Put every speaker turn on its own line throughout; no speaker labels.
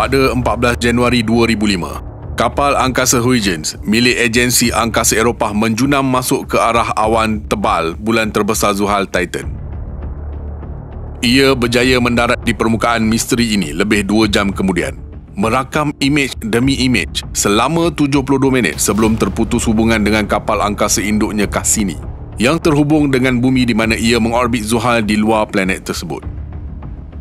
Pada 14 Januari 2005, kapal angkasa Huygens milik agensi angkasa Eropah menjunam masuk ke arah awan tebal bulan terbesar Zuhal Titan. Ia berjaya mendarat di permukaan misteri ini lebih 2 jam kemudian, merakam imej demi imej selama 72 minit sebelum terputus hubungan dengan kapal angkasa induknya Cassini yang terhubung dengan bumi di mana ia mengorbit Zuhal di luar planet tersebut.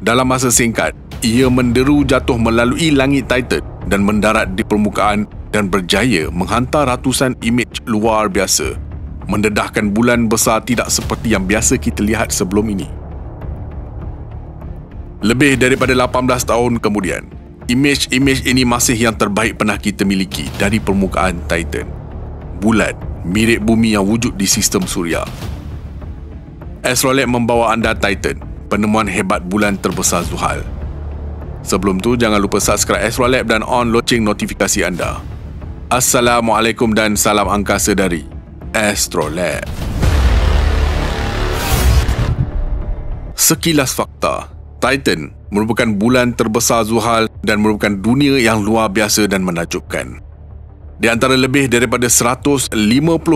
Dalam masa singkat, ia menderu jatuh melalui langit Titan dan mendarat di permukaan dan berjaya menghantar ratusan imej luar biasa, mendedahkan bulan besar tidak seperti yang biasa kita lihat sebelum ini. Lebih daripada 18 tahun kemudian, imej-imej ini masih yang terbaik pernah kita miliki dari permukaan Titan. Bulan mirip bumi yang wujud di sistem suria. Astrolab membawa anda Titan, penemuan hebat bulan terbesar Zuhal. Sebelum tu, jangan lupa subscribe Astrolab dan on loceng notifikasi anda. Assalamualaikum dan salam angkasa dari Astrolab. Sekilas fakta, Titan merupakan bulan terbesar Zuhal dan merupakan dunia yang luar biasa dan menakjubkan. Di antara lebih daripada 150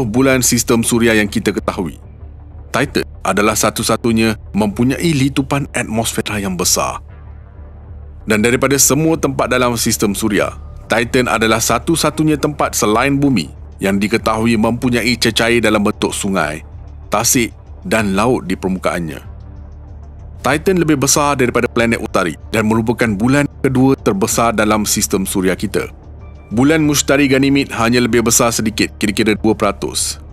bulan sistem suria yang kita ketahui, Titan adalah satu-satunya mempunyai litupan atmosfera yang besar. Dan daripada semua tempat dalam sistem suria, Titan adalah satu-satunya tempat selain bumi yang diketahui mempunyai cecair dalam bentuk sungai, tasik dan laut di permukaannya. Titan lebih besar daripada planet Utari dan merupakan bulan kedua terbesar dalam sistem suria kita. Bulan Mushtari Ganymede hanya lebih besar sedikit, kira-kira 2%.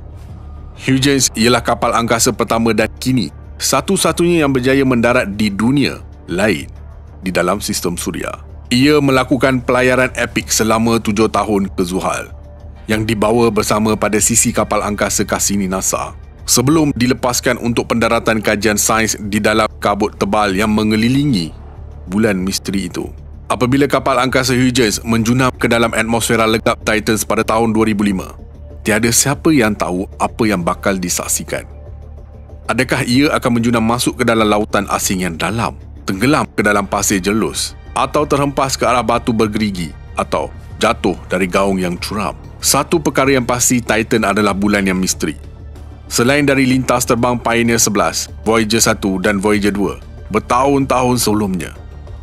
Huygens ialah kapal angkasa pertama dan kini satu-satunya yang berjaya mendarat di dunia lain di dalam sistem suria. Ia melakukan pelayaran epik selama 7 tahun ke Zuhal yang dibawa bersama pada sisi kapal angkasa Cassini NASA sebelum dilepaskan untuk pendaratan kajian sains di dalam kabut tebal yang mengelilingi bulan misteri itu. Apabila kapal angkasa Huygens menjunam ke dalam atmosfera legap Titan pada tahun 2005, tiada siapa yang tahu apa yang bakal disaksikan. Adakah ia akan menjunam masuk ke dalam lautan asing yang dalam, tenggelam ke dalam pasir jelus, atau terhempas ke arah batu bergerigi, atau jatuh dari gaung yang curam? Satu perkara yang pasti, Titan adalah bulan yang misteri. Selain dari lintas terbang Pioneer 11, Voyager 1 dan Voyager 2, bertahun-tahun sebelumnya,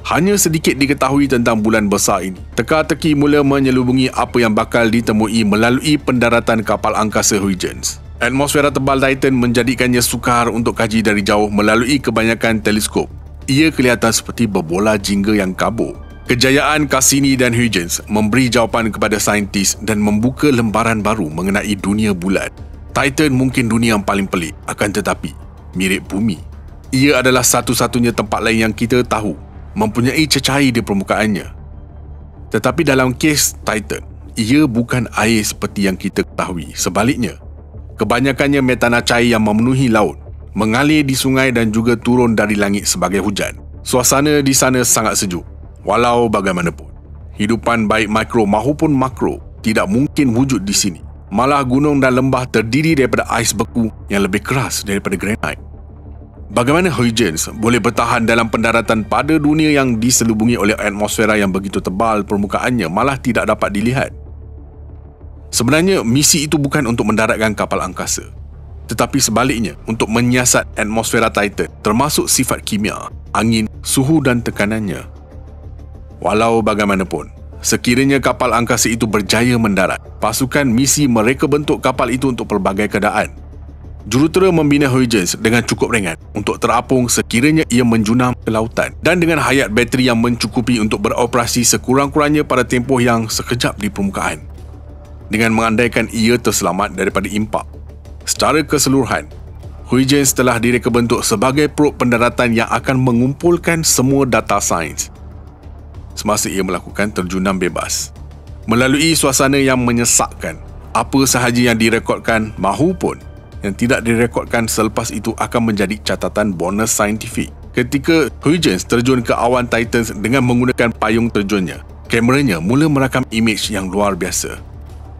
hanya sedikit diketahui tentang bulan besar ini. Teka-teki mula menyelubungi apa yang bakal ditemui melalui pendaratan kapal angkasa Huygens. Atmosfera tebal Titan menjadikannya sukar untuk kaji dari jauh melalui kebanyakan teleskop. Ia kelihatan seperti berbola jingga yang kabur. Kejayaan Cassini dan Huygens memberi jawapan kepada saintis dan membuka lembaran baru mengenai dunia bulan. Titan mungkin dunia yang paling pelik, akan tetapi mirip bumi. Ia adalah satu-satunya tempat lain yang kita tahu mempunyai cecair di permukaannya. Tetapi dalam kes Titan, ia bukan air seperti yang kita ketahui. Sebaliknya, kebanyakannya metana cair yang memenuhi laut, mengalir di sungai dan juga turun dari langit sebagai hujan. Suasana di sana sangat sejuk. Walau bagaimanapun, hidupan baik mikro maupun makro tidak mungkin wujud di sini. Malah gunung dan lembah terdiri daripada ais beku yang lebih keras daripada granit. Bagaimana Huygens boleh bertahan dalam pendaratan pada dunia yang diselubungi oleh atmosfera yang begitu tebal, permukaannya malah tidak dapat dilihat? Sebenarnya, misi itu bukan untuk mendaratkan kapal angkasa, tetapi sebaliknya untuk menyiasat atmosfera Titan, termasuk sifat kimia, angin, suhu dan tekanannya. Walau bagaimanapun, sekiranya kapal angkasa itu berjaya mendarat, pasukan misi mereka bentuk kapal itu untuk pelbagai keadaan. Jurutera membina Huygens dengan cukup ringan untuk terapung sekiranya ia menjunam ke lautan dan dengan hayat bateri yang mencukupi untuk beroperasi sekurang-kurangnya pada tempoh yang sekejap di permukaan. Dengan mengandaikan ia terselamat daripada impak. Secara keseluruhan, Huygens telah direka bentuk sebagai probe pendaratan yang akan mengumpulkan semua data sains semasa ia melakukan terjunam bebas. Melalui suasana yang menyesakkan, apa sahaja yang direkodkan mahupun yang tidak direkodkan selepas itu akan menjadi catatan bonus saintifik. Ketika Huygens terjun ke awan Titan dengan menggunakan payung terjunnya, kameranya mula merakam imej yang luar biasa.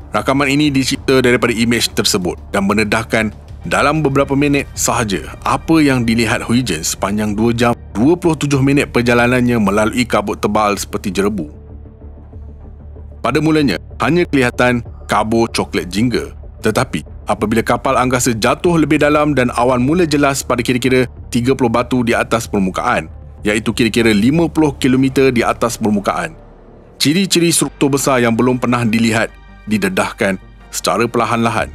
Rakaman ini dicipta daripada imej tersebut dan mendedahkan dalam beberapa minit sahaja apa yang dilihat Huygens sepanjang 2 jam 27 minit perjalanannya melalui kabut tebal seperti jerebu. Pada mulanya, hanya kelihatan kabur coklat jingga. Tetapi, apabila kapal angkasa jatuh lebih dalam dan awan mula jelas pada kira-kira 30 batu di atas permukaan, iaitu kira-kira 50 km di atas permukaan, ciri-ciri struktur besar yang belum pernah dilihat didedahkan secara perlahan-lahan.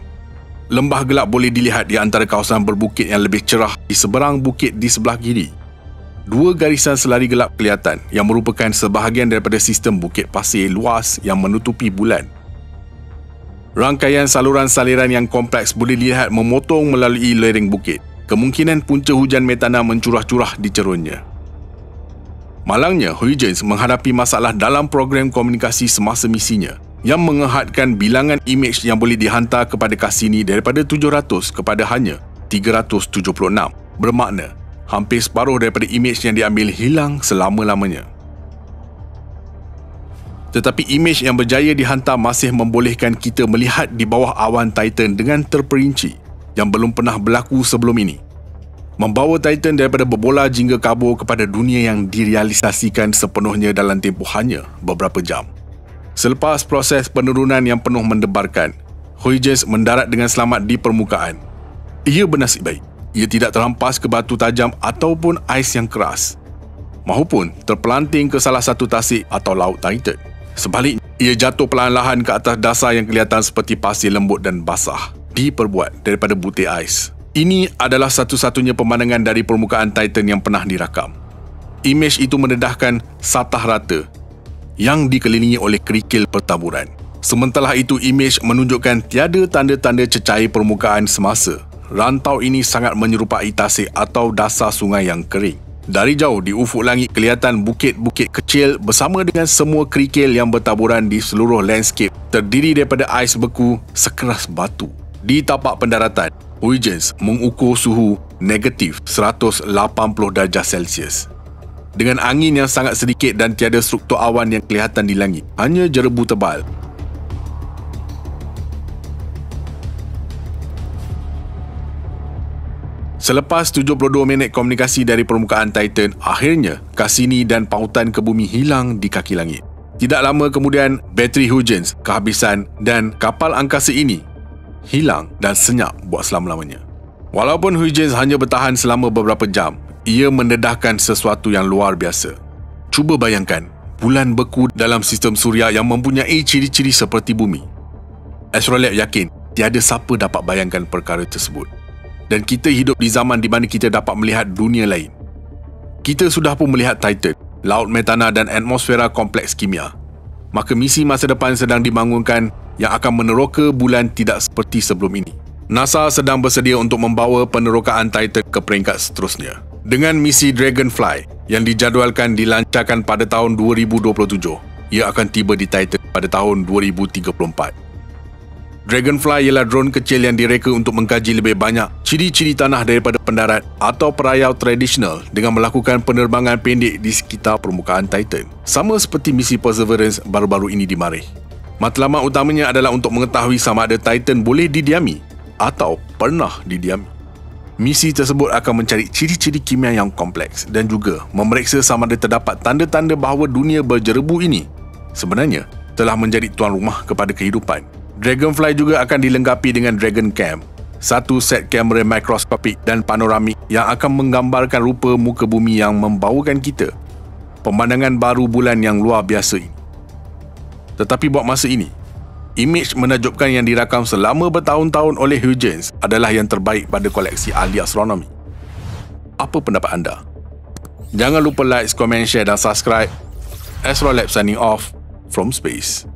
Lembah gelap boleh dilihat di antara kawasan berbukit yang lebih cerah di seberang bukit di sebelah kiri. Dua garisan selari gelap kelihatan yang merupakan sebahagian daripada sistem bukit pasir luas yang menutupi bulan. Rangkaian saluran saliran yang kompleks boleh dilihat memotong melalui lereng bukit. Kemungkinan punca hujan metana mencurah-curah di cerunnya. Malangnya, Huygens menghadapi masalah dalam program komunikasi semasa misinya yang menghadkan bilangan imej yang boleh dihantar kepada Cassini daripada 700 kepada hanya 376. Bermakna, hampir separuh daripada imej yang diambil hilang selama-lamanya. Tetapi imej yang berjaya dihantar masih membolehkan kita melihat di bawah awan Titan dengan terperinci yang belum pernah berlaku sebelum ini. Membawa Titan daripada berbola jingga kabur kepada dunia yang direalisasikan sepenuhnya dalam tempoh hanya beberapa jam. Selepas proses penurunan yang penuh mendebarkan, Huygens mendarat dengan selamat di permukaan. Ia bernasib baik. Ia tidak terhampas ke batu tajam ataupun ais yang keras, mahupun terpelanting ke salah satu tasik atau laut Titan. Sebaliknya, ia jatuh perlahan-lahan ke atas dasar yang kelihatan seperti pasir lembut dan basah, diperbuat daripada butir ais. Ini adalah satu-satunya pemandangan dari permukaan Titan yang pernah dirakam. Imej itu mendedahkan satah rata yang dikelilingi oleh kerikil pertaburan. Sementara itu, imej menunjukkan tiada tanda-tanda cecair permukaan semasa. Rantau ini sangat menyerupai tasik atau dasar sungai yang kering. Dari jauh di ufuk langit kelihatan bukit-bukit kecil bersama dengan semua kerikil yang bertaburan di seluruh landscape terdiri daripada ais beku sekeras batu. Di tapak pendaratan, Huygens mengukur suhu negatif 180 darjah Celsius. Dengan angin yang sangat sedikit dan tiada struktur awan yang kelihatan di langit, hanya jerebu tebal. Selepas 72 minit komunikasi dari permukaan Titan, akhirnya Cassini dan pautan ke bumi hilang di kaki langit. Tidak lama kemudian, bateri Huygens kehabisan dan kapal angkasa ini hilang dan senyap buat selama-lamanya. Walaupun Huygens hanya bertahan selama beberapa jam, ia mendedahkan sesuatu yang luar biasa. Cuba bayangkan, bulan beku dalam sistem suria yang mempunyai ciri-ciri seperti bumi. Astrolab yakin tiada siapa dapat bayangkan perkara tersebut. Dan kita hidup di zaman di mana kita dapat melihat dunia lain. Kita sudah pun melihat Titan, laut metana dan atmosfera kompleks kimia. Maka misi masa depan sedang dibangunkan yang akan meneroka bulan tidak seperti sebelum ini. NASA sedang bersedia untuk membawa penerokaan Titan ke peringkat seterusnya. Dengan misi Dragonfly yang dijadualkan dilancarkan pada tahun 2027, ia akan tiba di Titan pada tahun 2034. Dragonfly ialah drone kecil yang direka untuk mengkaji lebih banyak ciri-ciri tanah daripada pendarat atau perayau tradisional dengan melakukan penerbangan pendek di sekitar permukaan Titan. Sama seperti misi Perseverance baru-baru ini di Marikh. Matlamat utamanya adalah untuk mengetahui sama ada Titan boleh didiami atau pernah didiami. Misi tersebut akan mencari ciri-ciri kimia yang kompleks dan juga memeriksa sama ada terdapat tanda-tanda bahawa dunia berjerebu ini sebenarnya telah menjadi tuan rumah kepada kehidupan. Dragonfly juga akan dilengkapi dengan Dragon Cam, satu set kamera mikroskopik dan panoramik yang akan menggambarkan rupa muka bumi yang membawakan kita pemandangan baru bulan yang luar biasa ini. Tetapi buat masa ini, imej menakjubkan yang dirakam selama bertahun-tahun oleh Huygens adalah yang terbaik pada koleksi ahli astronomi. Apa pendapat anda? Jangan lupa like, komen, share dan subscribe. Astrolab signing off from space.